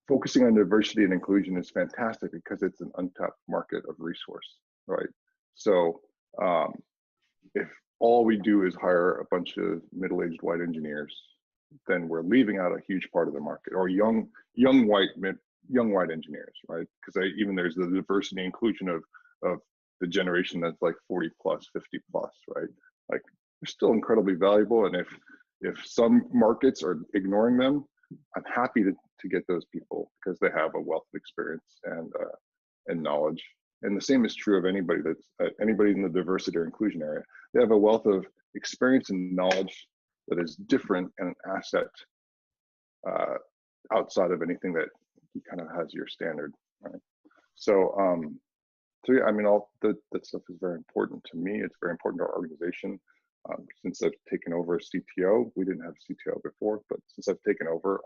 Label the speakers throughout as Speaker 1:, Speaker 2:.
Speaker 1: focusing on diversity and inclusion is fantastic because it's an untapped market of resource, right? So if all we do is hire a bunch of middle-aged white engineers, then we're leaving out a huge part of the market, or young white engineers, right? Because even there's the diversity and inclusion of the generation that's like 40 plus, 50 plus, right? Like they're still incredibly valuable, and if some markets are ignoring them, I'm happy to get those people because they have a wealth of experience and knowledge. And the same is true of anybody that's anybody in the diversity or inclusion area. They have a wealth of experience and knowledge that is different and an asset outside of anything that kind of has your standard, right? So, so yeah, I mean, all that stuff is very important to me. It's very important to our organization. Since I've taken over as CTO, we didn't have a CTO before, but since I've taken over,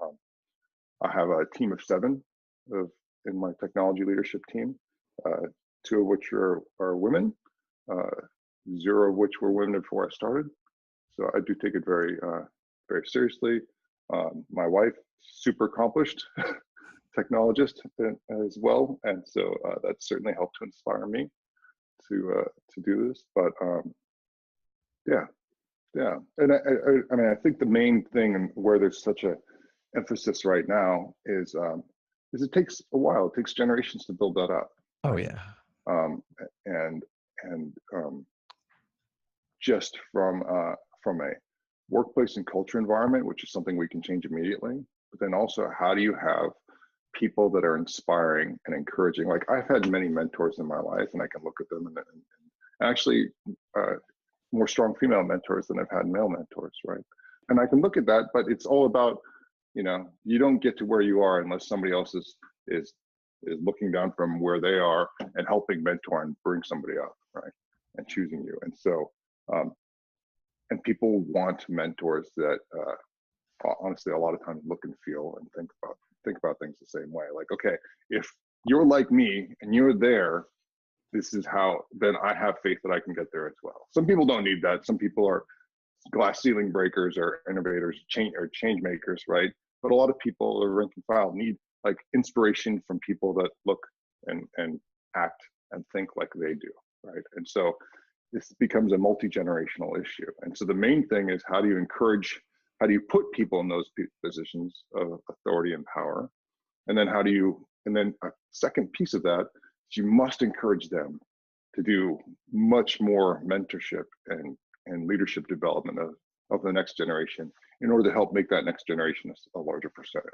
Speaker 1: I have a team of 7 in my technology leadership team, 2 of which are women, 0 of which were women before I started. So I do take it very, very seriously. My wife, super accomplished technologist as well, and so that certainly helped to inspire me to do this. But yeah, and I mean, I think the main thing and where there's such a emphasis right now is it takes a while. It takes generations to build that up.
Speaker 2: Oh yeah.
Speaker 1: And just from a workplace and culture environment, which is something we can change immediately. But then also, how do you have people that are inspiring and encouraging? Like I've had many mentors in my life, and I can look at them and actually more strong female mentors than I've had male mentors, right? And I can look at that, but it's all about, you don't get to where you are unless somebody else is looking down from where they are and helping mentor and bring somebody up, right? And choosing you. And so, and people want mentors that honestly a lot of times look and feel and think about things the same way. Like, okay, if you're like me and you're there, this is how, then I have faith that I can get there as well. Some people don't need that. Some people are glass ceiling breakers or innovators, change makers, right? But a lot of people, or rank and file, need like inspiration from people that look and act and think like they do, right? And so this becomes a multi-generational issue. And so the main thing is, how do you put people in those positions of authority and power? And then and then a second piece of that is you must encourage them to do much more mentorship and leadership development of the next generation in order to help make that next generation a larger percentage.